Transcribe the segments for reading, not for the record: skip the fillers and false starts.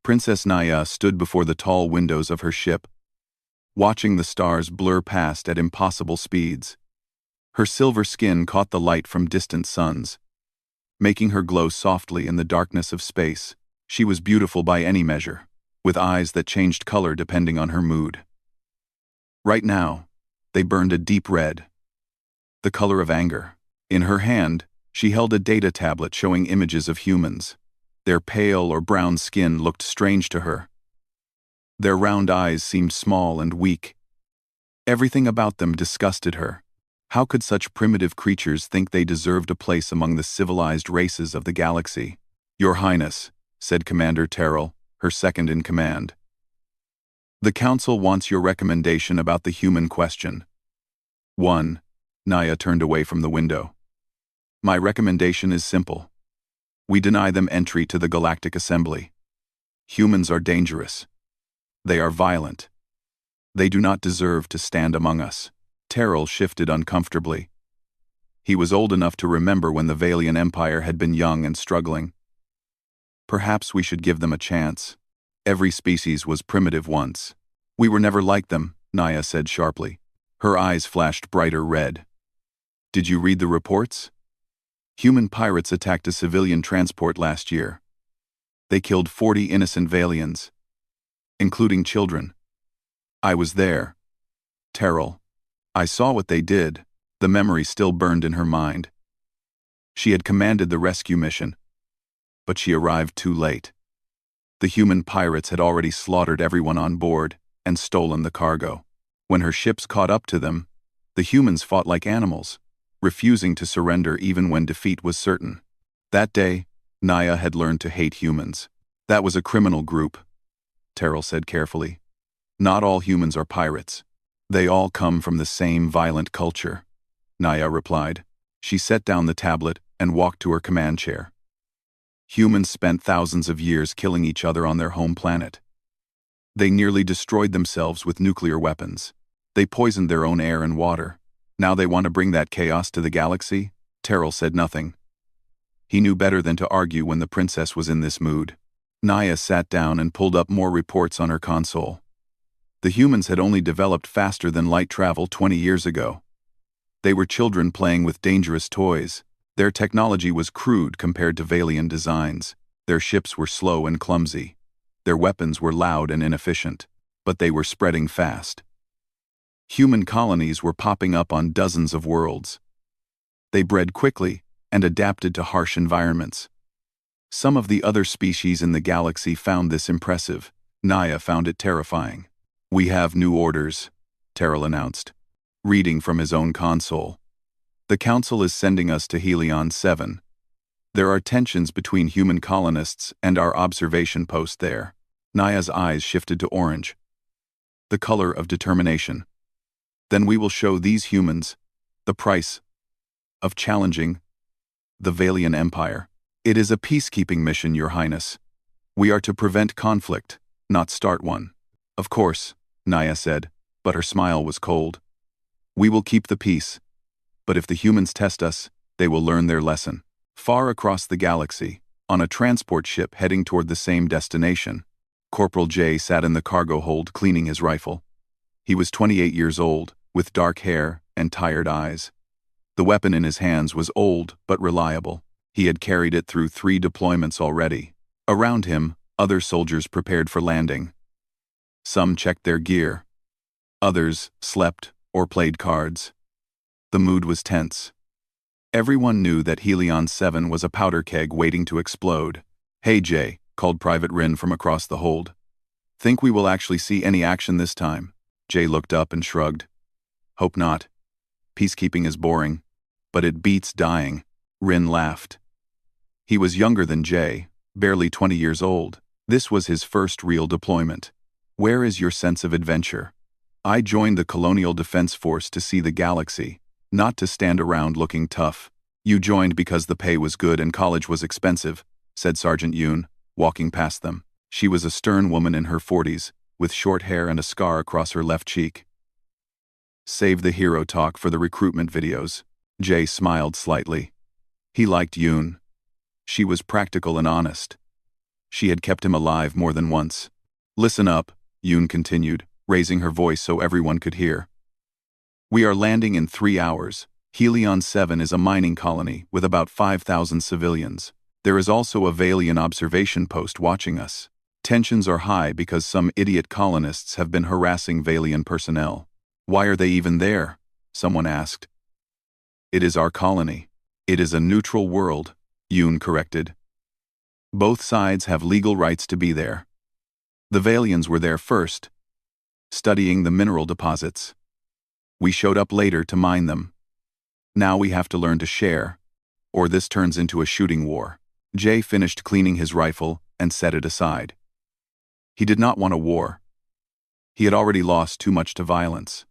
Princess Naya stood before the tall windows of her ship, watching the stars blur past at impossible speeds. Her silver skin caught the light from distant suns, making her glow softly in the darkness of space. She was beautiful by any measure, with eyes that changed color depending on her mood. Right now, they burned a deep red, the color of anger. In her hand, she held a data tablet showing images of humans. Their pale or brown skin looked strange to her. Their round eyes seemed small and weak. Everything about them disgusted her. How could such primitive creatures think they deserved a place among the civilized races of the galaxy? "Your Highness," said Commander Terrell, her second in command. "The Council wants your recommendation about the human question." 1. Naya turned away from the window. "My recommendation is simple. We deny them entry to the Galactic Assembly. Humans are dangerous. They are violent. They do not deserve to stand among us." Terrell shifted uncomfortably. He was old enough to remember when the Valian Empire had been young and struggling. "Perhaps we should give them a chance. Every species was primitive once." "We were never like them," Naya said sharply. Her eyes flashed brighter red. "Did you read the reports? Human pirates attacked a civilian transport last year. They killed 40 innocent Valians, including children. I was there. Terrell. I saw what they did." The memory still burned in her mind. She had commanded the rescue mission, but she arrived too late. The human pirates had already slaughtered everyone on board and stolen the cargo. When her ships caught up to them, the humans fought like animals, refusing to surrender even when defeat was certain. That day, Naya had learned to hate humans. "That was a criminal group," Terrell said carefully. "Not all humans are pirates. They all come from the same violent culture," Naya replied. She set down the tablet and walked to her command chair. "Humans spent thousands of years killing each other on their home planet. They nearly destroyed themselves with nuclear weapons. They poisoned their own air and water. Now they want to bring that chaos to the galaxy?" Terrell said nothing. He knew better than to argue when the princess was in this mood. Naya sat down and pulled up more reports on her console. The humans had only developed faster than light travel 20 years ago. They were children playing with dangerous toys. Their technology was crude compared to Valian designs. Their ships were slow and clumsy. Their weapons were loud and inefficient, but they were spreading fast. Human colonies were popping up on dozens of worlds. They bred quickly and adapted to harsh environments. Some of the other species in the galaxy found this impressive. Naya found it terrifying. "We have new orders," Terrell announced, reading from his own console. "The Council is sending us to Helion 7. There are tensions between human colonists and our observation post there." Naya's eyes shifted to orange, the color of determination. "Then we will show these humans the price of challenging the Valian Empire. It is a peacekeeping mission, Your Highness. We are to prevent conflict, not start one." "Of course," Naya said, but her smile was cold. "We will keep the peace, but if the humans test us, they will learn their lesson." Far across the galaxy, on a transport ship heading toward the same destination, Corporal J sat in the cargo hold cleaning his rifle. He was 28 years old, with dark hair and tired eyes. The weapon in his hands was old but reliable. He had carried it through 3 deployments already. Around him, other soldiers prepared for landing. Some checked their gear. Others slept or played cards. The mood was tense. Everyone knew that Helion 7 was a powder keg waiting to explode. "Hey Jay," called Private Rin from across the hold. "Think we will actually see any action this time?" Jay looked up and shrugged. "Hope not. Peacekeeping is boring, but it beats dying." Rin laughed. He was younger than Jay, barely 20 years old. This was his first real deployment. "Where is your sense of adventure?" "I joined the Colonial Defense Force to see the galaxy, not to stand around looking tough." "You joined because the pay was good and college was expensive," said Sergeant Yoon, walking past them. She was a stern woman in her 40s, with short hair and a scar across her left cheek. "Save the hero talk for the recruitment videos." Jay smiled slightly. He liked Yoon. She was practical and honest. She had kept him alive more than once. "Listen up," Yoon continued, raising her voice so everyone could hear. "We are landing in 3 hours. Helion 7 is a mining colony with about 5,000 civilians. There is also a Valian observation post watching us. Tensions are high because some idiot colonists have been harassing Valian personnel." "Why are they even there?" someone asked. "It is our colony. It is a neutral world," Yoon corrected. "Both sides have legal rights to be there. The Valians were there first, studying the mineral deposits. We showed up later to mine them. Now we have to learn to share, or this turns into a shooting war." Jay finished cleaning his rifle and set it aside. He did not want a war. He had already lost too much to violence.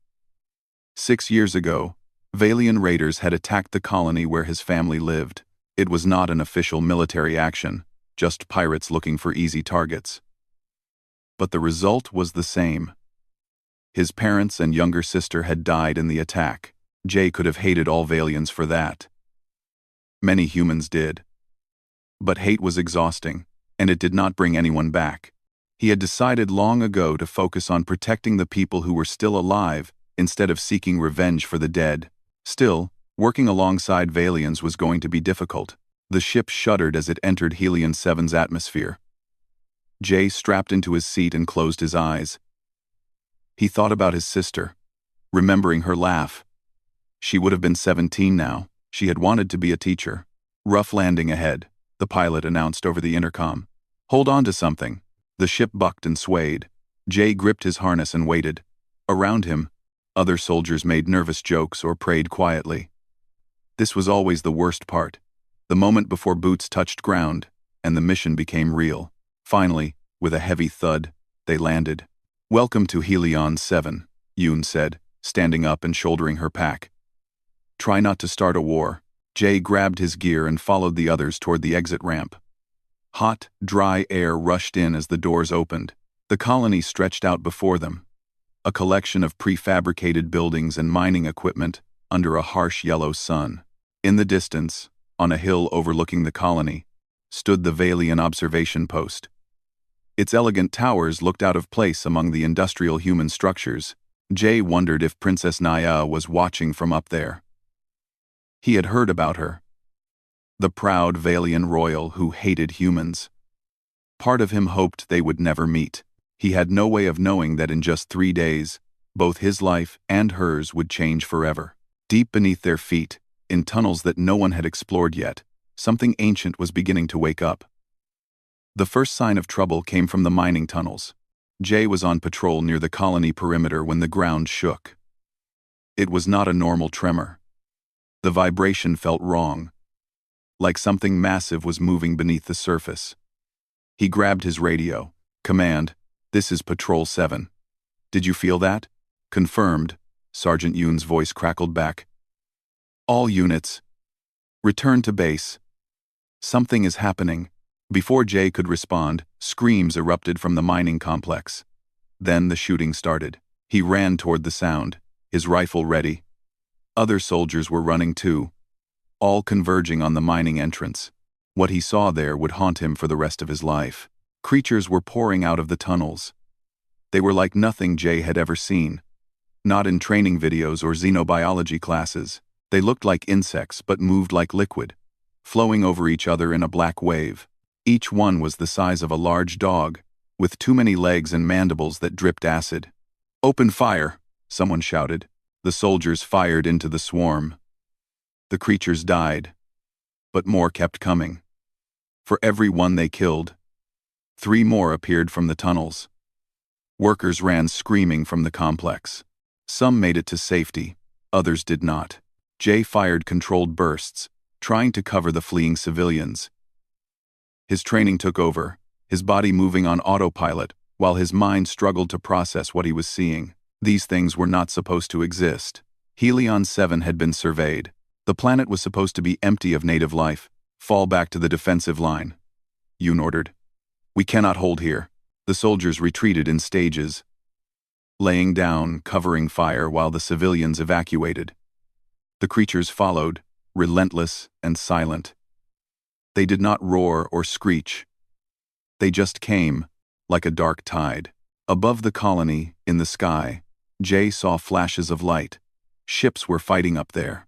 6 years ago, Valian raiders had attacked the colony where his family lived. It was not an official military action, just pirates looking for easy targets. But the result was the same. His parents and younger sister had died in the attack. Jay could have hated all Valians for that. Many humans did. But hate was exhausting, and it did not bring anyone back. He had decided long ago to focus on protecting the people who were still alive instead of seeking revenge for the dead. Still, working alongside Valians was going to be difficult. The ship shuddered as it entered Helion 7's atmosphere. Jay strapped into his seat and closed his eyes. He thought about his sister, remembering her laugh. She would have been 17 now. She had wanted to be a teacher. "Rough landing ahead," the pilot announced over the intercom. "Hold on to something." The ship bucked and swayed. Jay gripped his harness and waited. Around him, other soldiers made nervous jokes or prayed quietly. This was always the worst part, the moment before boots touched ground, and the mission became real. Finally, with a heavy thud, they landed. "Welcome to Helion 7, Yoon said, standing up and shouldering her pack. "Try not to start a war." Jay grabbed his gear and followed the others toward the exit ramp. Hot, dry air rushed in as the doors opened. The colony stretched out before them, a collection of prefabricated buildings and mining equipment under a harsh yellow sun. In the distance, on a hill overlooking the colony, stood the Valian observation post. Its elegant towers looked out of place among the industrial human structures. Jay wondered if Princess Naya was watching from up there. He had heard about her. The proud Valian royal who hated humans. Part of him hoped they would never meet. He had no way of knowing that in just 3 days, both his life and hers would change forever. Deep beneath their feet, in tunnels that no one had explored yet, something ancient was beginning to wake up. The first sign of trouble came from the mining tunnels. Jay was on patrol near the colony perimeter when the ground shook. It was not a normal tremor. The vibration felt wrong, like something massive was moving beneath the surface. He grabbed his radio. "Command, this is Patrol 7. Did you feel that?" "Confirmed," Sergeant Yoon's voice crackled back. "All units, return to base. Something is happening." Before Jay could respond, screams erupted from the mining complex. Then the shooting started. He ran toward the sound, his rifle ready. Other soldiers were running too, all converging on the mining entrance. What he saw there would haunt him for the rest of his life. Creatures were pouring out of the tunnels. They were like nothing Jay had ever seen. Not in training videos or xenobiology classes. They looked like insects but moved like liquid, flowing over each other in a black wave. Each one was the size of a large dog, with too many legs and mandibles that dripped acid. "Open fire!" someone shouted. The soldiers fired into the swarm. The creatures died, but more kept coming. For every one they killed, 3 more appeared from the tunnels. Workers ran screaming from the complex. Some made it to safety, others did not. Jay fired controlled bursts, trying to cover the fleeing civilians. His training took over, his body moving on autopilot, while his mind struggled to process what he was seeing. These things were not supposed to exist. Helion 7 had been surveyed. The planet was supposed to be empty of native life. "Fall back to the defensive line," Yoon ordered. "We cannot hold here." The soldiers retreated in stages, laying down, covering fire while the civilians evacuated. The creatures followed, relentless and silent. They did not roar or screech. They just came, like a dark tide. Above the colony, in the sky, Jay saw flashes of light. Ships were fighting up there.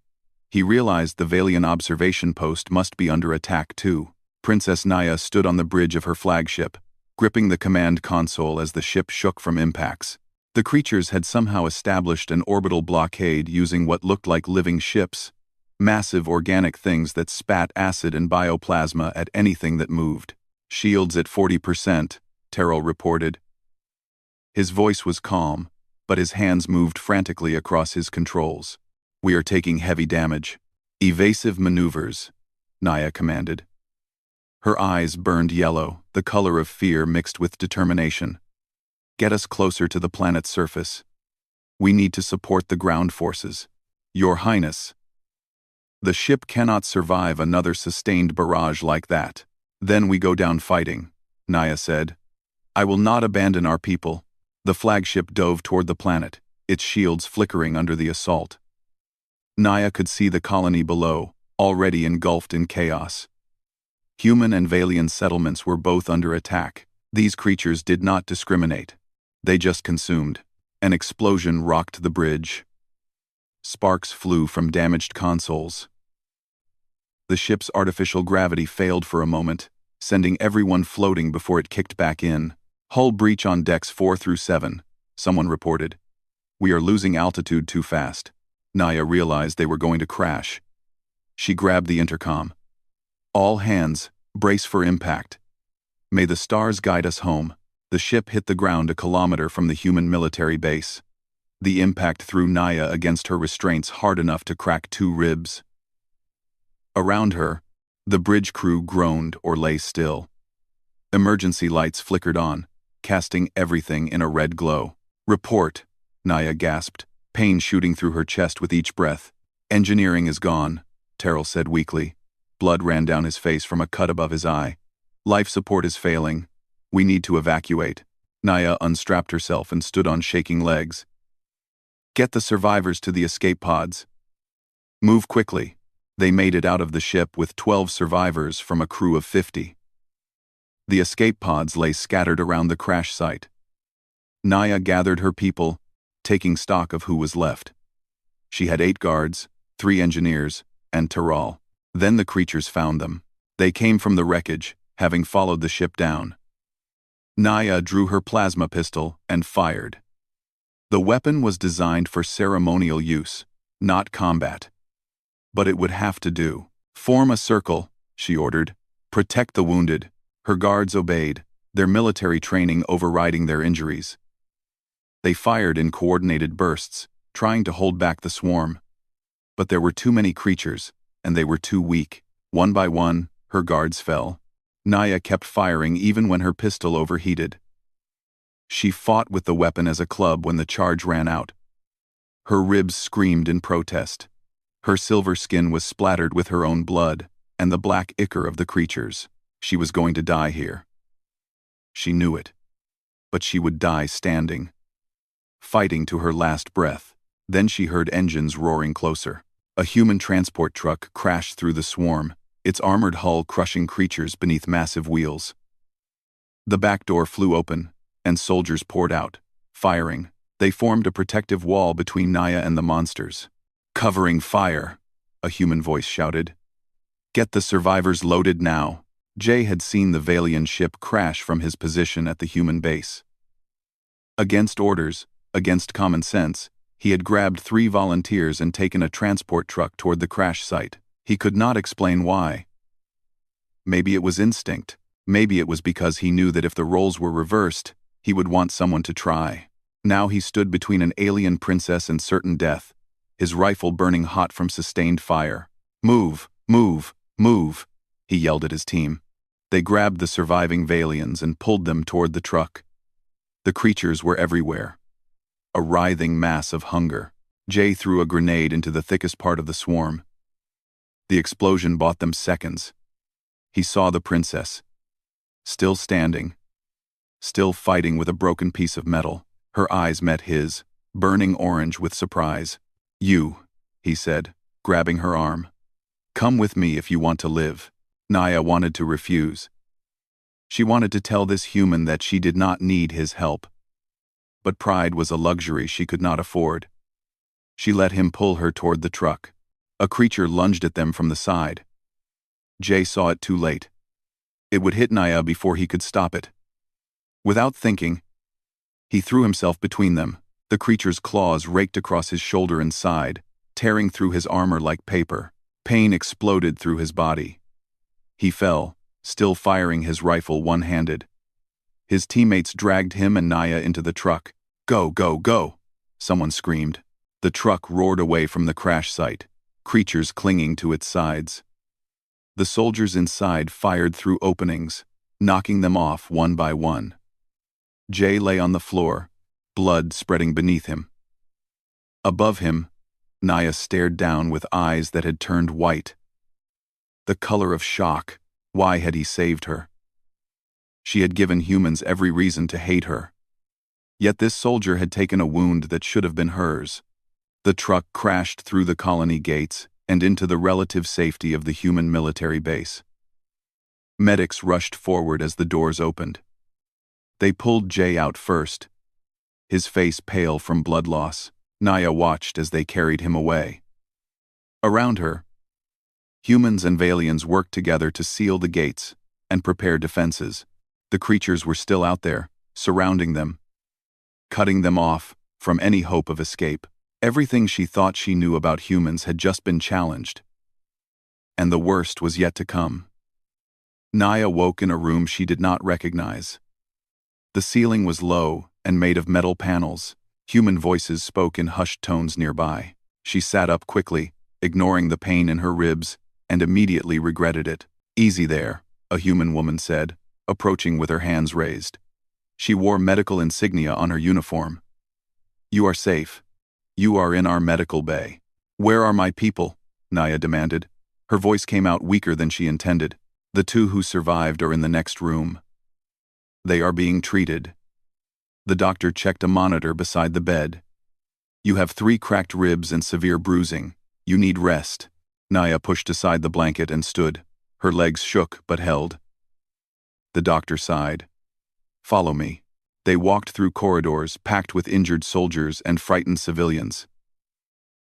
He realized the Valian observation post must be under attack too. Princess Naya stood on the bridge of her flagship, gripping the command console as the ship shook from impacts. The creatures had somehow established an orbital blockade using what looked like living ships, massive organic things that spat acid and bioplasma at anything that moved. Shields at 40%, Terrell reported. His voice was calm, but his hands moved frantically across his controls. We are taking heavy damage. Evasive maneuvers, Naya commanded. Her eyes burned yellow, the color of fear mixed with determination. Get us closer to the planet's surface. We need to support the ground forces. Your Highness. The ship cannot survive another sustained barrage like that. Then we go down fighting, Naya said. I will not abandon our people. The flagship dove toward the planet, its shields flickering under the assault. Naya could see the colony below, already engulfed in chaos. Human and Valian settlements were both under attack. These creatures did not discriminate. They just consumed. An explosion rocked the bridge. Sparks flew from damaged consoles. The ship's artificial gravity failed for a moment, sending everyone floating before it kicked back in. Hull breach on decks 4 through 7, someone reported. We are losing altitude too fast. Naya realized they were going to crash. She grabbed the intercom. All hands, brace for impact. May the stars guide us home. The ship hit the ground a kilometer from the human military base. The impact threw Naya against her restraints hard enough to crack 2 ribs. Around her, the bridge crew groaned or lay still. Emergency lights flickered on, casting everything in a red glow. Report, Naya gasped, pain shooting through her chest with each breath. Engineering is gone, Terrell said weakly. Blood ran down his face from a cut above his eye. Life support is failing. We need to evacuate. Naya unstrapped herself and stood on shaking legs. Get the survivors to the escape pods. Move quickly. They made it out of the ship with 12 survivors from a crew of 50. The escape pods lay scattered around the crash site. Naya gathered her people, taking stock of who was left. She had 8 guards, 3 engineers, and Terrell. Then the creatures found them. They came from the wreckage, having followed the ship down. Naya drew her plasma pistol and fired. The weapon was designed for ceremonial use, not combat. But it would have to do. Form a circle, she ordered. Protect the wounded. Her guards obeyed, their military training overriding their injuries. They fired in coordinated bursts, trying to hold back the swarm. But there were too many creatures, and they were too weak. One by one, her guards fell. Naya kept firing even when her pistol overheated. She fought with the weapon as a club when the charge ran out. Her ribs screamed in protest. Her silver skin was splattered with her own blood, and the black ichor of the creatures. She was going to die here. She knew it. But she would die standing, fighting to her last breath. Then she heard engines roaring closer. A human transport truck crashed through the swarm, its armored hull crushing creatures beneath massive wheels. The back door flew open, and soldiers poured out, firing. They formed a protective wall between Naya and the monsters. Covering fire, a human voice shouted. Get the survivors loaded now. Jay had seen the Valian ship crash from his position at the human base. Against orders, against common sense, he had grabbed 3 volunteers and taken a transport truck toward the crash site. He could not explain why. Maybe it was instinct. Maybe it was because he knew that if the roles were reversed, he would want someone to try. Now he stood between an alien princess and certain death, his rifle burning hot from sustained fire. Move, move, move, he yelled at his team. They grabbed the surviving Valians and pulled them toward the truck. The creatures were everywhere. A writhing mass of hunger. Jay threw a grenade into the thickest part of the swarm. The explosion bought them seconds. He saw the princess, still standing, still fighting with a broken piece of metal. Her eyes met his, burning orange with surprise. You, he said, grabbing her arm. Come with me if you want to live. Naya wanted to refuse. She wanted to tell this human that she did not need his help. But pride was a luxury she could not afford. She let him pull her toward the truck. A creature lunged at them from the side. Jay saw it too late. It would hit Naya before he could stop it. Without thinking, he threw himself between them. The creature's claws raked across his shoulder and side, tearing through his armor like paper. Pain exploded through his body. He fell, still firing his rifle one-handed. His teammates dragged him and Naya into the truck. "Go, go, go!" someone screamed. The truck roared away from the crash site, creatures clinging to its sides. The soldiers inside fired through openings, knocking them off one by one. Jay lay on the floor, blood spreading beneath him. Above him, Naya stared down with eyes that had turned white. The color of shock. Why had he saved her? She had given humans every reason to hate her. Yet this soldier had taken a wound that should have been hers. The truck crashed through the colony gates and into the relative safety of the human military base. Medics rushed forward as the doors opened. They pulled Jay out first, his face pale from blood loss. Naya watched as they carried him away. Around her, humans and Valians worked together to seal the gates and prepare defenses. The creatures were still out there, surrounding them, cutting them off from any hope of escape. Everything she thought she knew about humans had just been challenged. And the worst was yet to come. Naya woke in a room she did not recognize. The ceiling was low and made of metal panels. Human voices spoke in hushed tones nearby. She sat up quickly, ignoring the pain in her ribs, and immediately regretted it. "Easy there," a human woman said, approaching with her hands raised. She wore medical insignia on her uniform. "You are safe. You are in our medical bay." "Where are my people?" Naya demanded. Her voice came out weaker than she intended. "The two who survived are in the next room. They are being treated." The doctor checked a monitor beside the bed. "You have 3 cracked ribs and severe bruising. You need rest." Naya pushed aside the blanket and stood. Her legs shook but held. The doctor sighed. "Follow me." They walked through corridors packed with injured soldiers and frightened civilians.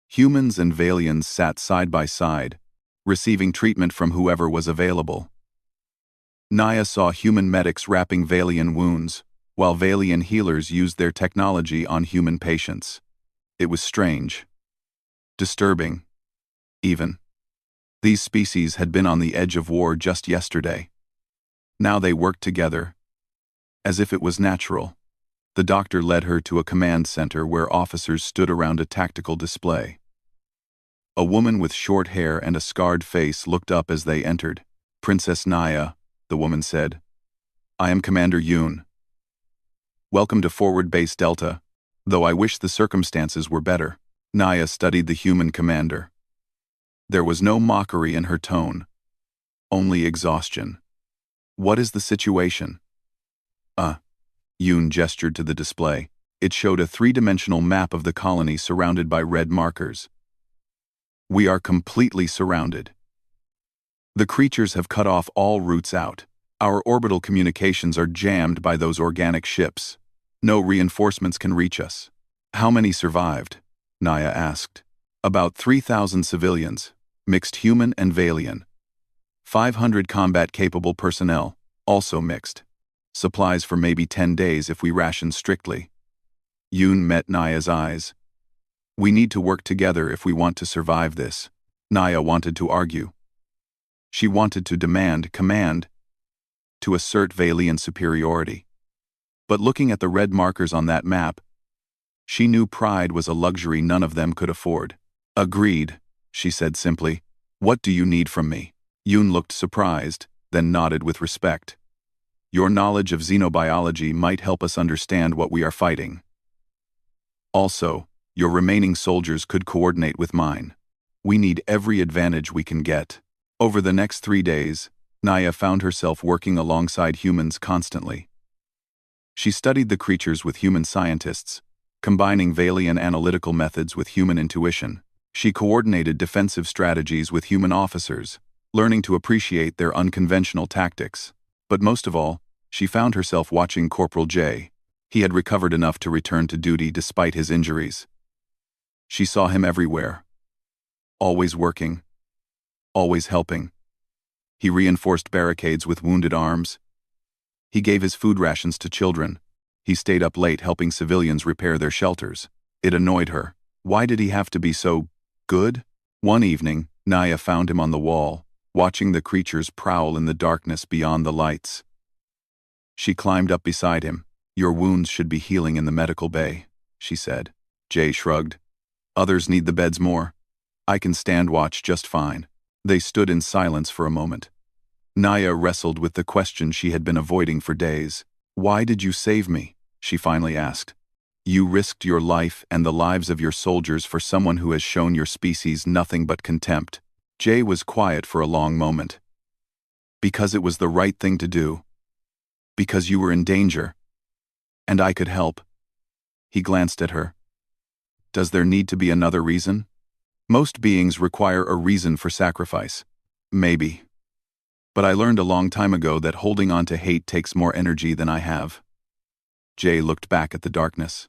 Humans and Valians sat side by side, receiving treatment from whoever was available. Naya saw human medics wrapping Valian wounds, while Valian healers used their technology on human patients. It was strange. Disturbing. Even. These species had been on the edge of war just yesterday. Now they worked together, as if it was natural. The doctor led her to a command center where officers stood around a tactical display. A woman with short hair and a scarred face looked up as they entered. "Princess Naya," the woman said. "I am Commander Yoon. Welcome to Forward Base Delta, though I wish the circumstances were better." Naya studied the human commander. There was no mockery in her tone, only exhaustion. "What is the situation?" Yoon gestured to the display. It showed a 3-dimensional map of the colony surrounded by red markers. "We are completely surrounded. The creatures have cut off all routes out. Our orbital communications are jammed by those organic ships. No reinforcements can reach us." "How many survived?" Naya asked. "About 3,000 civilians, mixed human and Valian. 500 combat-capable personnel, also mixed. Supplies for maybe 10 days if we ration strictly." Yoon met Naya's eyes. "We need to work together if we want to survive this." Naya wanted to argue. She wanted to demand command, to assert Valian superiority. But looking at the red markers on that map, she knew pride was a luxury none of them could afford. "Agreed," she said simply. "What do you need from me?" Yoon looked surprised, then nodded with respect. "Your knowledge of xenobiology might help us understand what we are fighting. Also, your remaining soldiers could coordinate with mine. We need every advantage we can get." Over the next 3 days, Naya found herself working alongside humans constantly. She studied the creatures with human scientists, combining Valian analytical methods with human intuition. She coordinated defensive strategies with human officers, learning to appreciate their unconventional tactics. But most of all, She found herself watching Corporal J. He had recovered enough to return to duty despite his injuries. She saw him everywhere. Always working. Always helping. He reinforced barricades with wounded arms. He gave his food rations to children. He stayed up late helping civilians repair their shelters. It annoyed her. Why did he have to be so good? One evening, Naya found him on the wall, watching the creatures prowl in the darkness beyond the lights. She climbed up beside him. "Your wounds should be healing in the medical bay," she said. Jay shrugged. "Others need the beds more. I can stand watch just fine." They stood in silence for a moment. Naya wrestled with the question she had been avoiding for days. "Why did you save me?" she finally asked. "You risked your life and the lives of your soldiers for someone who has shown your species nothing but contempt." Jay was quiet for a long moment. "Because it was the right thing to do. Because you were in danger. And I could help." He glanced at her. "Does there need to be another reason? Most beings require a reason for sacrifice. Maybe. But I learned a long time ago that holding on to hate takes more energy than I have." Jay looked back at the darkness.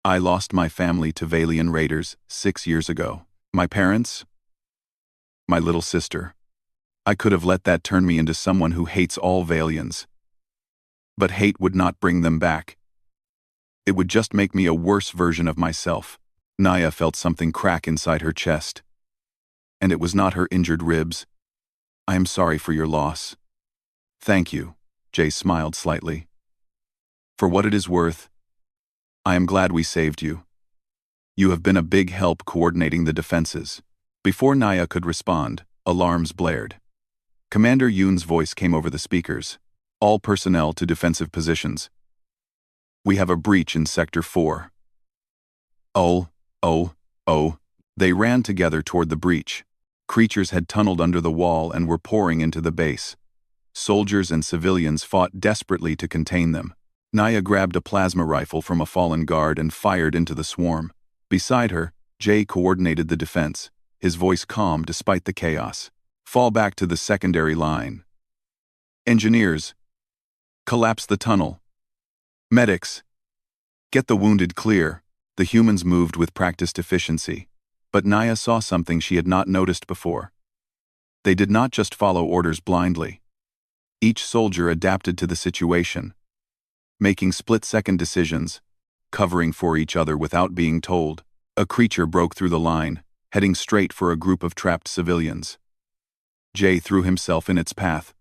"I lost my family to Valian raiders 6 years ago. My parents? My little sister. I could have let that turn me into someone who hates all Valians. But hate would not bring them back. It would just make me a worse version of myself." Naya felt something crack inside her chest. And it was not her injured ribs. "I am sorry for your loss." "Thank you," Jay smiled slightly. "For what it is worth, I am glad we saved you. You have been a big help coordinating the defenses." Before Naya could respond, alarms blared. Commander Yoon's voice came over the speakers. "All personnel to defensive positions. We have a breach in Sector 4. Oh. They ran together toward the breach. Creatures had tunneled under the wall and were pouring into the base. Soldiers and civilians fought desperately to contain them. Naya grabbed a plasma rifle from a fallen guard and fired into the swarm. Beside her, Jay coordinated the defense, his voice calm despite the chaos. "Fall back to the secondary line. Engineers, collapse the tunnel. Medics, get the wounded clear." The humans moved with practiced efficiency, but Naya saw something she had not noticed before. They did not just follow orders blindly. Each soldier adapted to the situation, making split-second decisions, covering for each other without being told. A creature broke through the line, heading straight for a group of trapped civilians. Jay threw himself in its path,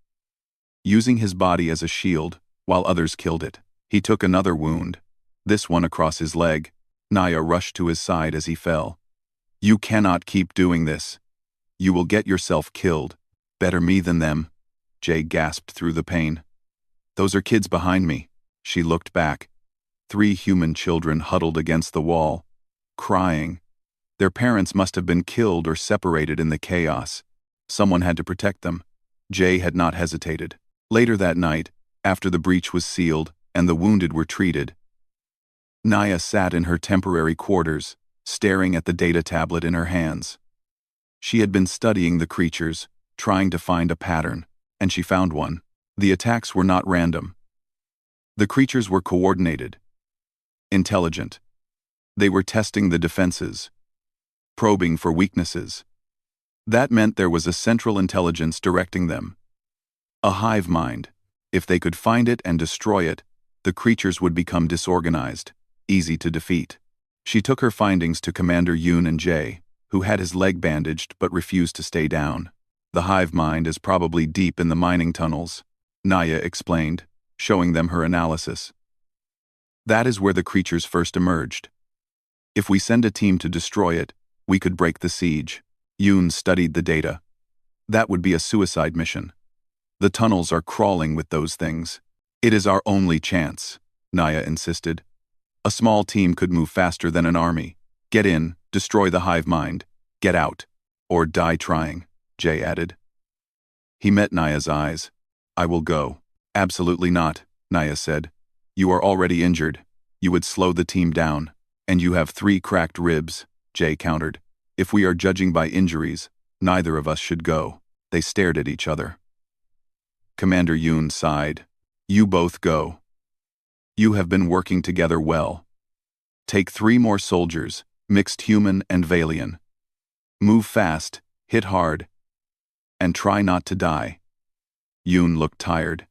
using his body as a shield, while others killed it. He took another wound, this one across his leg. Naya rushed to his side as he fell. "You cannot keep doing this. You will get yourself killed. Better me than them," Jay gasped through the pain. "Those are kids behind me." She looked back. 3 human children huddled against the wall, crying. Their parents must have been killed or separated in the chaos. Someone had to protect them. Jay had not hesitated. Later that night, after the breach was sealed and the wounded were treated, Naya sat in her temporary quarters, staring at the data tablet in her hands. She had been studying the creatures, trying to find a pattern, and she found one. The attacks were not random. The creatures were coordinated, intelligent. They were testing the defenses, probing for weaknesses. That meant there was a central intelligence directing them. A hive mind. If they could find it and destroy it, the creatures would become disorganized, easy to defeat. She took her findings to Commander Yoon and Jay, who had his leg bandaged but refused to stay down. "The hive mind is probably deep in the mining tunnels," Naya explained, showing them her analysis. "That is where the creatures first emerged. If we send a team to destroy it, we could break the siege." Yoon studied the data. "That would be a suicide mission. The tunnels are crawling with those things." "It is our only chance," Naya insisted. "A small team could move faster than an army. Get in, destroy the hive mind. Get out. Or die trying," Jay added. He met Naya's eyes. "I will go." "Absolutely not," Naya said. "You are already injured. You would slow the team down. And you have 3 cracked ribs," Jay countered. "If we are judging by injuries, neither of us should go." They stared at each other. Commander Yoon sighed. You both go. You have been working together well. Take 3 more soldiers, mixed human and Valian. Move fast, hit hard, and try not to die. Yoon looked tired.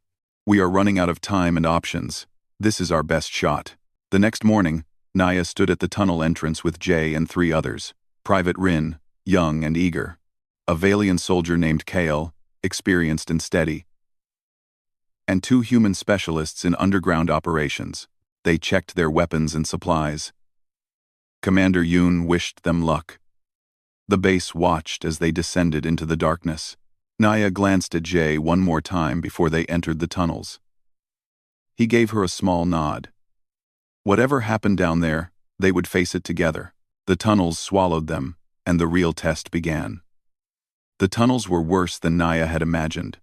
We are running out of time and options. This is our best shot. The next morning, Naya stood at the tunnel entrance with Jay and 3 others. Private Rin, young and eager. A Valian soldier named Kale, experienced and steady. And 2 human specialists in underground operations. They checked their weapons and supplies. Commander Yoon wished them luck. The base watched as they descended into the darkness. Naya glanced at Jay one more time before they entered the tunnels. He gave her a small nod. Whatever happened down there, they would face it together. The tunnels swallowed them, and the real test began. The tunnels were worse than Naya had imagined.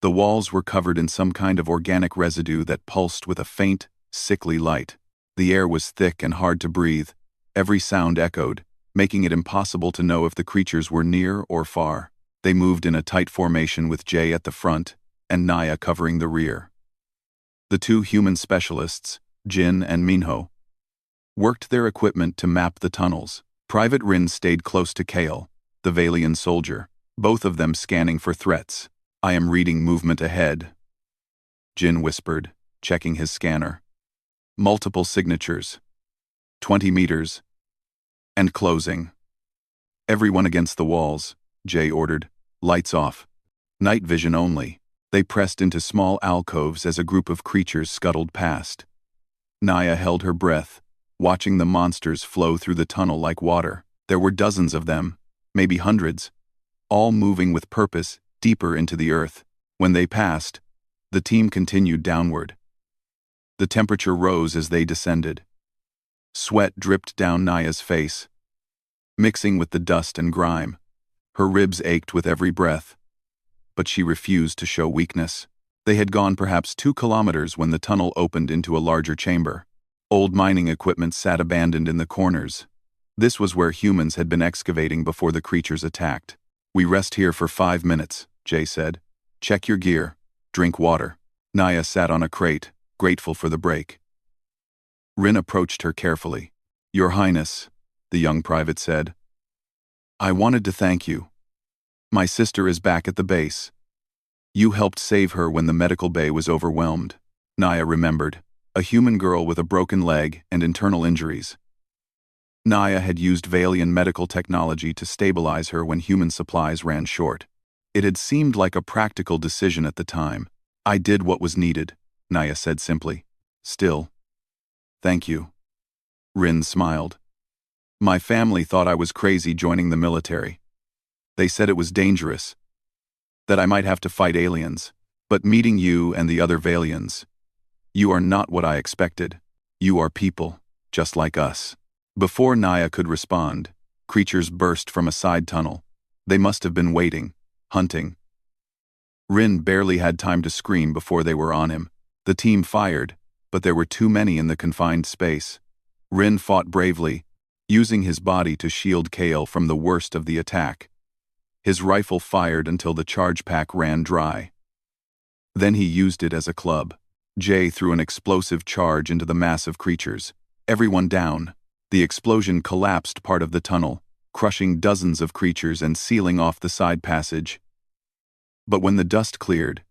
The walls were covered in some kind of organic residue that pulsed with a faint, sickly light. The air was thick and hard to breathe. Every sound echoed, making it impossible to know if the creatures were near or far. They moved in a tight formation with Jay at the front and Naya covering the rear. The 2 human specialists, Jin and Minho, worked their equipment to map the tunnels. Private Rin stayed close to Kale, the Valian soldier, both of them scanning for threats. I am reading movement ahead, Jin whispered, checking his scanner. Multiple signatures. 20 meters. And closing. Everyone against the walls, Jay ordered. Lights off. Night vision only. They pressed into small alcoves as a group of creatures scuttled past. Naya held her breath, watching the monsters flow through the tunnel like water. There were dozens of them, maybe hundreds, all moving with purpose deeper into the earth. When they passed, the team continued downward. The temperature rose as they descended. Sweat dripped down Naya's face, mixing with the dust and grime. Her ribs ached with every breath, but she refused to show weakness. They had gone perhaps 2 kilometers when the tunnel opened into a larger chamber. Old mining equipment sat abandoned in the corners. This was where humans had been excavating before the creatures attacked. We rest here for 5 minutes, Jay said. Check your gear, drink water. Naya sat on a crate, grateful for the break. Rin approached her carefully. Your Highness, the young private said. I wanted to thank you. My sister is back at the base. You helped save her when the medical bay was overwhelmed. Naya remembered, a human girl with a broken leg and internal injuries. Naya had used Valian medical technology to stabilize her when human supplies ran short. It had seemed like a practical decision at the time. I did what was needed, Naya said simply. Still, thank you. Rin smiled. My family thought I was crazy joining the military. They said it was dangerous, that I might have to fight aliens. But meeting you and the other Valians, you are not what I expected. You are people, just like us. Before Naya could respond, creatures burst from a side tunnel. They must have been waiting, hunting. Rin barely had time to scream before they were on him. The team fired, but there were too many in the confined space. Rin fought bravely, using his body to shield Kale from the worst of the attack. His rifle fired until the charge pack ran dry. Then he used it as a club. Jay threw an explosive charge into the mass of creatures. Everyone down. The explosion collapsed part of the tunnel, crushing dozens of creatures and sealing off the side passage. But when the dust cleared,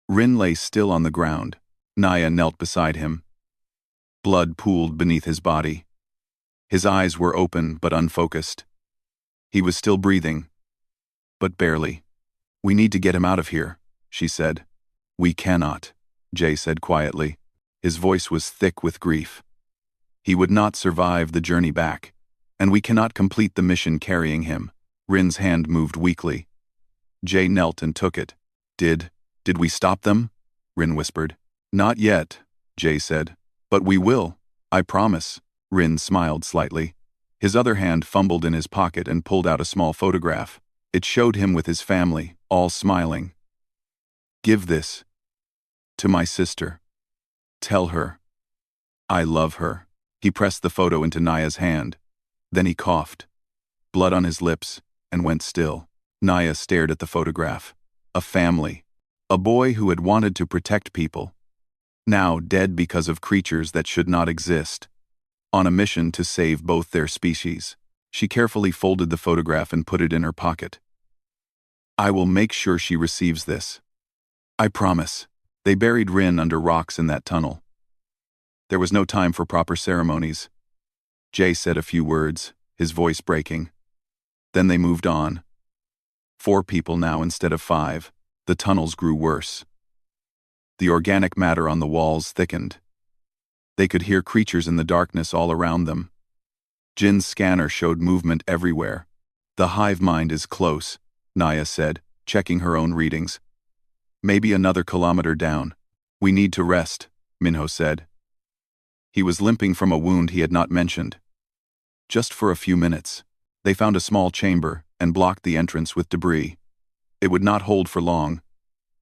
Rin lay still on the ground. Naya knelt beside him. Blood pooled beneath his body. His eyes were open but unfocused. He was still breathing, but barely. We need to get him out of here, she said. We cannot, Jay said quietly. His voice was thick with grief. He would not survive the journey back, and we cannot complete the mission carrying him. Rin's hand moved weakly. Jay knelt and took it. Did we stop them? Rin whispered. Not yet, Jay said. But we will, I promise. Rin smiled slightly. His other hand fumbled in his pocket and pulled out a small photograph. It showed him with his family, all smiling. Give this to my sister. Tell her I love her. He pressed the photo into Naya's hand. Then he coughed, blood on his lips, and went still. Naya stared at the photograph. A family. A boy who had wanted to protect people, now dead because of creatures that should not exist, on a mission to save both their species. She carefully folded the photograph and put it in her pocket. I will make sure she receives this. I promise. They buried Rin under rocks in that tunnel. There was no time for proper ceremonies. Jay said a few words, his voice breaking. Then they moved on. 4 people now instead of 5. The tunnels grew worse. The organic matter on the walls thickened. They could hear creatures in the darkness all around them. Jin's scanner showed movement everywhere. The hive mind is close, Naya said, checking her own readings. Maybe another kilometer down. We need to rest, Minho said. He was limping from a wound he had not mentioned. Just for a few minutes. They found a small chamber and blocked the entrance with debris. It would not hold for long,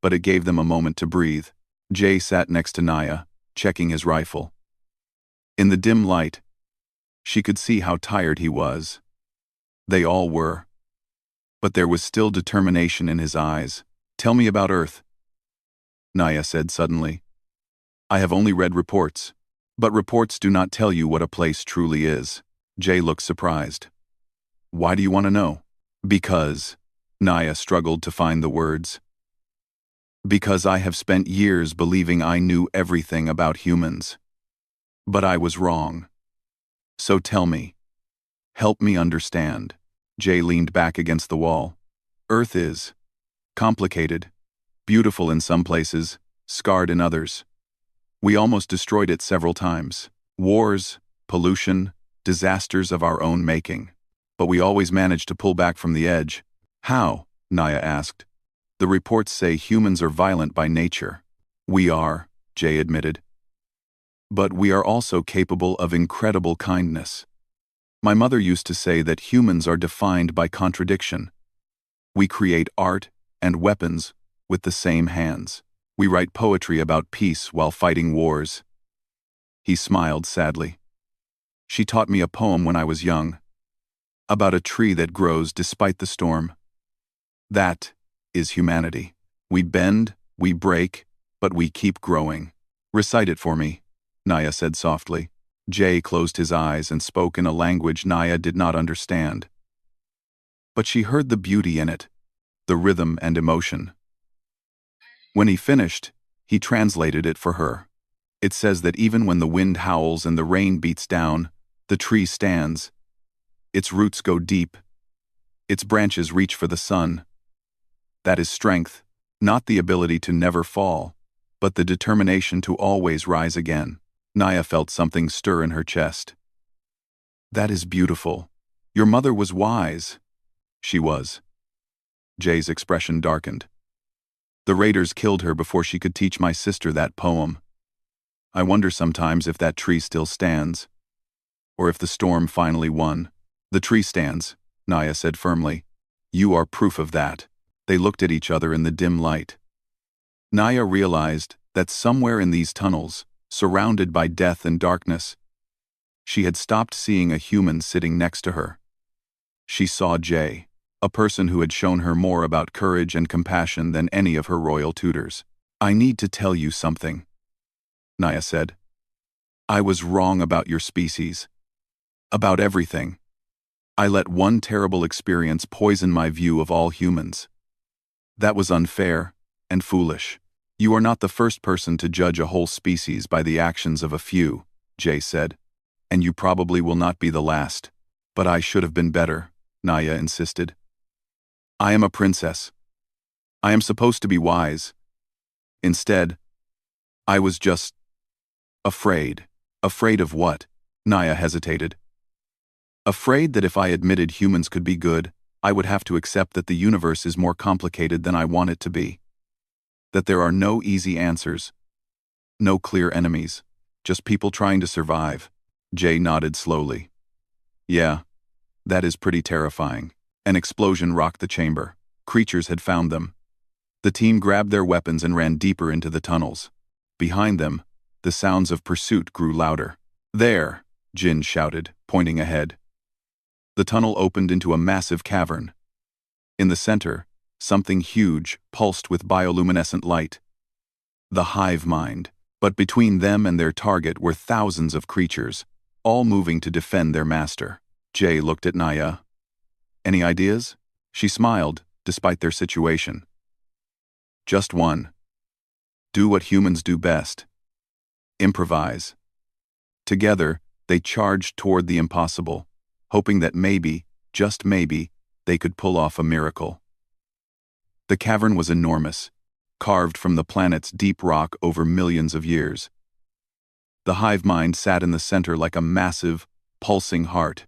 but it gave them a moment to breathe. Jay sat next to Naya, checking his rifle. In the dim light, she could see how tired he was. They all were. But there was still determination in his eyes. Tell me about Earth, Naya said suddenly. I have only read reports, but reports do not tell you what a place truly is. Jay looked surprised. Why do you want to know? Because, Naya struggled to find the words. Because I have spent years believing I knew everything about humans. But I was wrong. So tell me. Help me understand. Jay leaned back against the wall. Earth is complicated, beautiful in some places, scarred in others. We almost destroyed it several times. Wars, pollution, disasters of our own making. But we always managed to pull back from the edge. How? Naya asked. The reports say humans are violent by nature. We are, Jay admitted. But we are also capable of incredible kindness. My mother used to say that humans are defined by contradiction. We create art and weapons with the same hands. We write poetry about peace while fighting wars. He smiled sadly. She taught me a poem when I was young, about a tree that grows despite the storm. That is humanity. We bend, we break, but we keep growing. Recite it for me, Naya said softly. Jay closed his eyes and spoke in a language Naya did not understand. But she heard the beauty in it, the rhythm and emotion. When he finished, he translated it for her. It says that even when the wind howls and the rain beats down, the tree stands. Its roots go deep. Its branches reach for the sun. That is strength, not the ability to never fall, but the determination to always rise again. Naya felt something stir in her chest. That is beautiful. Your mother was wise. She was. Jay's expression darkened. The raiders killed her before she could teach my sister that poem. I wonder sometimes if that tree still stands, or if the storm finally won. The tree stands, Naya said firmly. You are proof of that. They looked at each other in the dim light. Naya realized that somewhere in these tunnels, surrounded by death and darkness, she had stopped seeing a human sitting next to her. She saw Jay, a person who had shown her more about courage and compassion than any of her royal tutors. I need to tell you something, Naya said. I was wrong about your species. About everything. I let one terrible experience poison my view of all humans. That was unfair and foolish. You are not the first person to judge a whole species by the actions of a few, Jay said, and you probably will not be the last. But I should have been better, Naya insisted. I am a princess. I am supposed to be wise. Instead, I was just afraid. Afraid of what? Naya hesitated. Afraid that if I admitted humans could be good, I would have to accept that the universe is more complicated than I want it to be. That there are no easy answers. No clear enemies. Just people trying to survive. Jay nodded slowly. Yeah, that is pretty terrifying. An explosion rocked the chamber. Creatures had found them. The team grabbed their weapons and ran deeper into the tunnels. Behind them, the sounds of pursuit grew louder. There, Jin shouted, pointing ahead. The tunnel opened into a massive cavern. In the center, Something huge pulsed with bioluminescent light. The hive mind. But between them and their target were thousands of creatures, all moving to defend their master. Jay looked at Naya. Any ideas? She smiled, despite their situation. Just one. Do what humans do best. Improvise. Together, they charged toward the impossible, hoping that maybe, just maybe, they could pull off a miracle. The cavern was enormous, carved from the planet's deep rock over millions of years. The hive mind sat in the center like a massive, pulsing heart.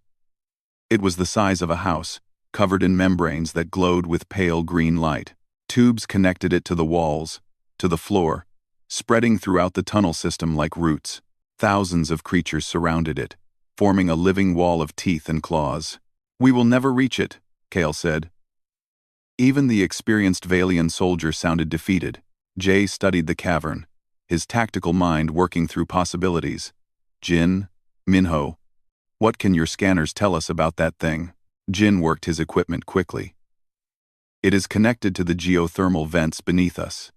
It was the size of a house, covered in membranes that glowed with pale green light. Tubes connected it to the walls, to the floor, spreading throughout the tunnel system like roots. Thousands of creatures surrounded it, forming a living wall of teeth and claws. We will never reach it, Kale said. Even the experienced Valian soldier sounded defeated. Jay studied the cavern, his tactical mind working through possibilities. Jin, Minho, what can your scanners tell us about that thing? Jin worked his equipment quickly. It is connected to the geothermal vents beneath us,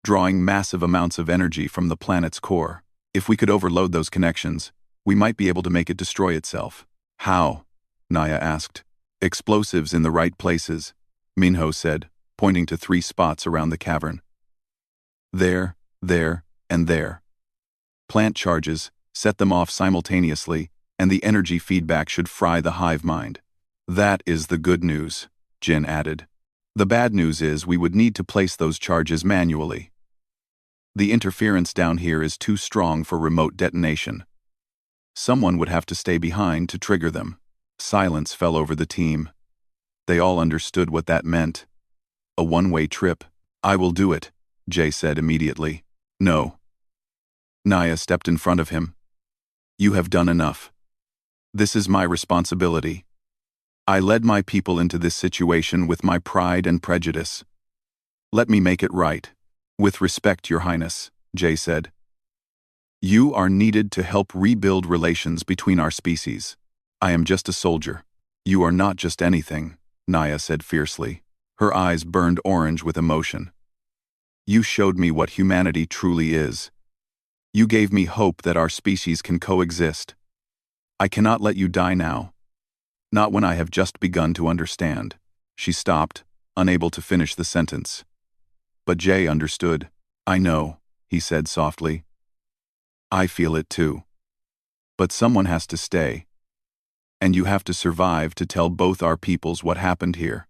drawing massive amounts of energy from the planet's core. If we could overload those connections, we might be able to make it destroy itself. How? Naya asked. Explosives in the right places, Minho said, pointing to 3 spots around the cavern. There, and there. Plant charges, set them off simultaneously, and the energy feedback should fry the hive mind. That is the good news, Jin added. The bad news is we would need to place those charges manually. The interference down here is too strong for remote detonation. Someone would have to stay behind to trigger them. Silence fell over the team. They all understood what that meant. A one-way trip. I will do it, Jay said immediately. No. Naya stepped in front of him. You have done enough. This is my responsibility. I led my people into this situation with my pride and prejudice. Let me make it right. With respect, Your Highness, Jay said. You are needed to help rebuild relations between our species. I am just a soldier. You are not just anything, Naya said fiercely. Her eyes burned orange with emotion. You showed me what humanity truly is. You gave me hope that our species can coexist. I cannot let you die now. Not when I have just begun to understand. She stopped, unable to finish the sentence. But Jay understood. I know, he said softly. I feel it too. But someone has to stay. And you have to survive to tell both our peoples what happened here.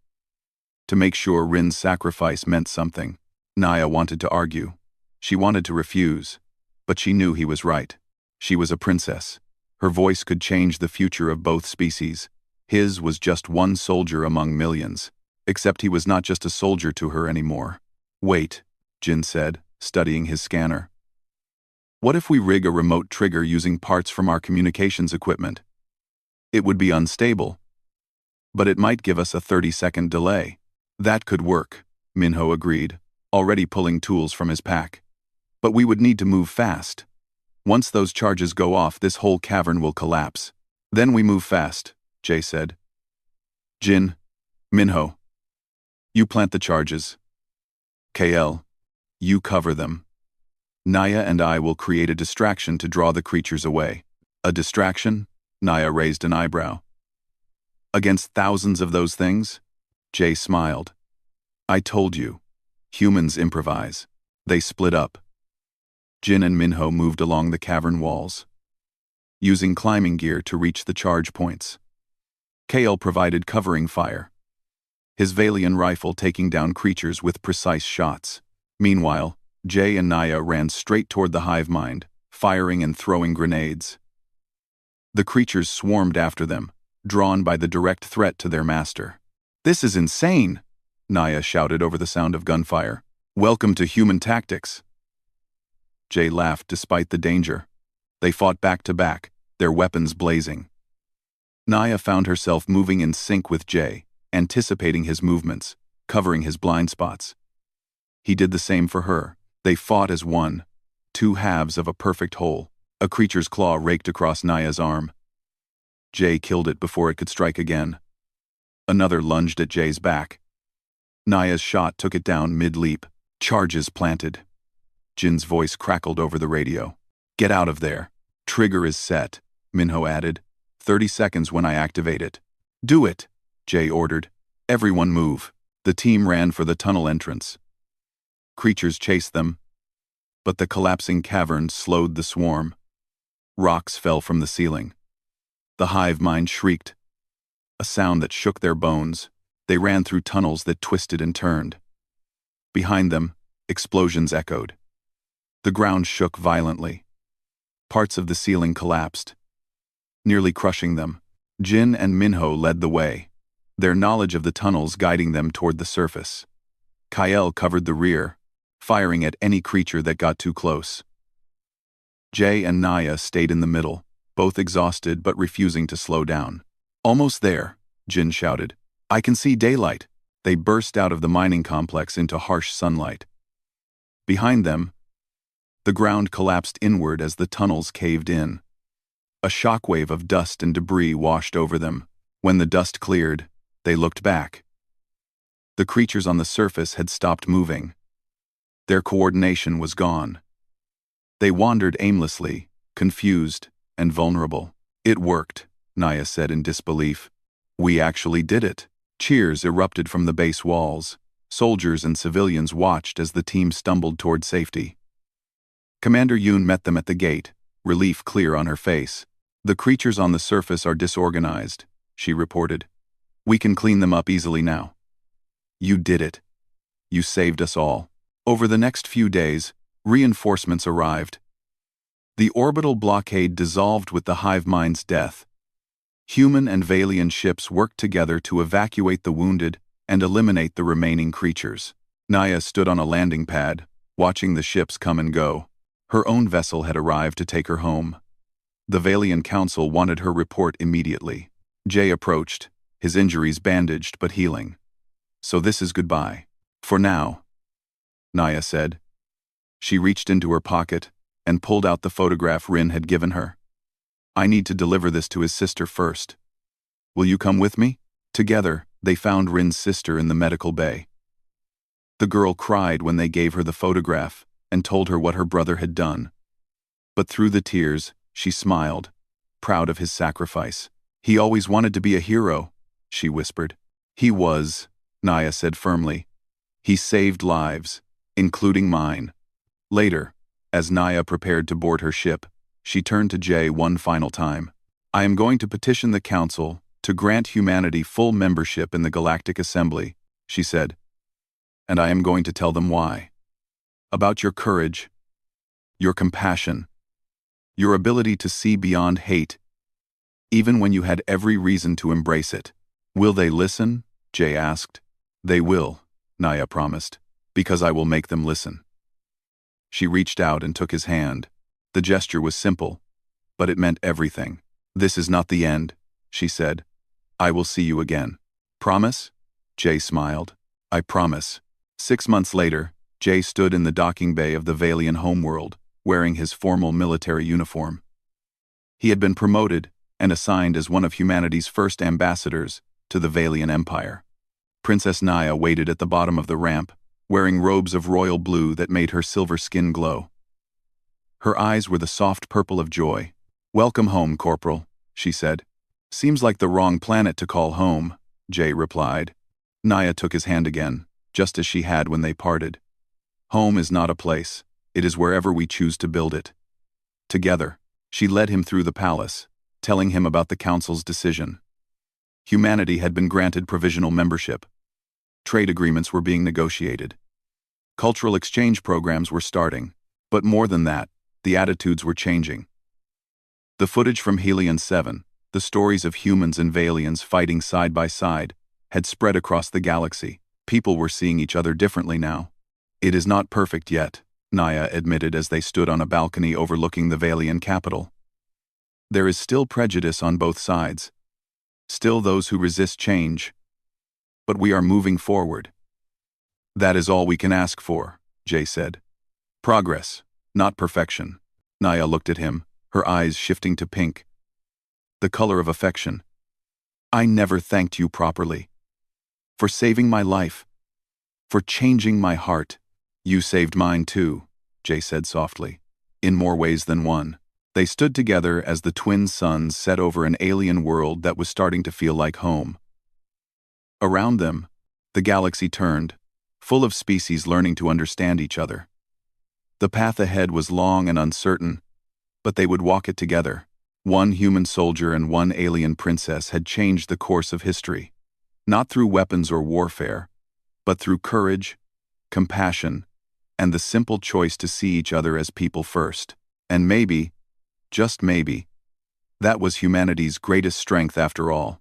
To make sure Rin's sacrifice meant something. Naya wanted to argue. She wanted to refuse. But she knew he was right. She was a princess. Her voice could change the future of both species. His was just one soldier among millions. Except he was not just a soldier to her anymore. Wait, Jin said, studying his scanner. What if we rig a remote trigger using parts from our communications equipment? It would be unstable, but it might give us a 30-second delay. That could work, Minho agreed, already pulling tools from his pack. But we would need to move fast. Once those charges go off, this whole cavern will collapse. Then we move fast, Jay said. Jin, Minho, you plant the charges. KL, you cover them. Naya and I will create a distraction to draw the creatures away. A distraction? Naya raised an eyebrow. Against thousands of those things? Jay smiled. I told you. Humans improvise. They split up. Jin and Minho moved along the cavern walls, using climbing gear to reach the charge points. Kale provided covering fire, his Valian rifle taking down creatures with precise shots. Meanwhile, Jay and Naya ran straight toward the hive mind, firing and throwing grenades. The creatures swarmed after them, drawn by the direct threat to their master. This is insane, Naya shouted over the sound of gunfire. Welcome to human tactics. Jay laughed despite the danger. They fought back to back, their weapons blazing. Naya found herself moving in sync with Jay, anticipating his movements, covering his blind spots. He did the same for her. They fought as one, 2 halves of a perfect whole. A creature's claw raked across Naya's arm. Jay killed it before it could strike again. Another lunged at Jay's back. Naya's shot took it down mid-leap. Charges planted. Jin's voice crackled over the radio. Get out of there. Trigger is set, Minho added. 30 seconds when I activate it. Do it, Jay ordered. Everyone move. The team ran for the tunnel entrance. Creatures chased them, but the collapsing cavern slowed the swarm. Rocks fell from the ceiling. The hive mind shrieked, a sound that shook their bones. They ran through tunnels that twisted and turned. Behind them, explosions echoed. The ground shook violently. Parts of the ceiling collapsed, nearly crushing them. Jin and Minho led the way, their knowledge of the tunnels guiding them toward the surface. Kael covered the rear, firing at any creature that got too close. Jay and Naya stayed in the middle, both exhausted but refusing to slow down. Almost there, Jin shouted. I can see daylight. They burst out of the mining complex into harsh sunlight. Behind them, the ground collapsed inward as the tunnels caved in. A shockwave of dust and debris washed over them. When the dust cleared, they looked back. The creatures on the surface had stopped moving. Their coordination was gone. They wandered aimlessly, confused and vulnerable. It worked, Naya said in disbelief. We actually did it. Cheers erupted from the base walls. Soldiers and civilians watched as the team stumbled toward safety. Commander Yoon met them at the gate, relief clear on her face. The creatures on the surface are disorganized, she reported. We can clean them up easily now. You did it. You saved us all. Over the next few days, reinforcements arrived. The orbital blockade dissolved with the hive mind's death. Human and Valian ships worked together to evacuate the wounded and eliminate the remaining creatures. Naya stood on a landing pad, watching the ships come and go. Her own vessel had arrived to take her home. The Valian Council wanted her report immediately. Jay approached, his injuries bandaged but healing. So this is goodbye. For now, Naya said. She reached into her pocket and pulled out the photograph Rin had given her. I need to deliver this to his sister first. Will you come with me? Together, they found Rin's sister in the medical bay. The girl cried when they gave her the photograph and told her what her brother had done. But through the tears, she smiled, proud of his sacrifice. He always wanted to be a hero, she whispered. He was, Naya said firmly. He saved lives, including mine. Later, as Naya prepared to board her ship, she turned to Jay one final time. I am going to petition the Council to grant humanity full membership in the Galactic Assembly, she said. And I am going to tell them why. About your courage, your compassion, your ability to see beyond hate, even when you had every reason to embrace it. Will they listen? Jay asked. They will, Naya promised, because I will make them listen. She reached out and took his hand. The gesture was simple, but it meant everything. This is not the end, she said. I will see you again. Promise? Jay smiled. I promise. 6 months later, Jay stood in the docking bay of the Valian homeworld, wearing his formal military uniform. He had been promoted and assigned as one of humanity's first ambassadors to the Valian Empire. Princess Naya waited at the bottom of the ramp, wearing robes of royal blue that made her silver skin glow. Her eyes were the soft purple of joy. Welcome home, Corporal, she said. Seems like the wrong planet to call home, Jay replied. Naya took his hand again, just as she had when they parted. Home is not a place, it is wherever we choose to build it. Together, she led him through the palace, telling him about the Council's decision. Humanity had been granted provisional membership. Trade agreements were being negotiated. Cultural exchange programs were starting, but more than that, the attitudes were changing. The footage from Helion 7, the stories of humans and Valians fighting side by side, had spread across the galaxy. People were seeing each other differently now. It is not perfect yet, Naya admitted as they stood on a balcony overlooking the Valian capital. There is still prejudice on both sides. Still those who resist change. But we are moving forward. That is all we can ask for, Jay said. Progress, not perfection. Naya looked at him, her eyes shifting to pink. The color of affection. I never thanked you properly. For saving my life. For changing my heart. You saved mine too, Jay said softly. In more ways than one. They stood together as the twin suns set over an alien world that was starting to feel like home. Around them, the galaxy turned, full of species learning to understand each other. The path ahead was long and uncertain, but they would walk it together. One human soldier and one alien princess had changed the course of history, not through weapons or warfare, but through courage, compassion, and the simple choice to see each other as people first. And maybe, just maybe, that was humanity's greatest strength after all.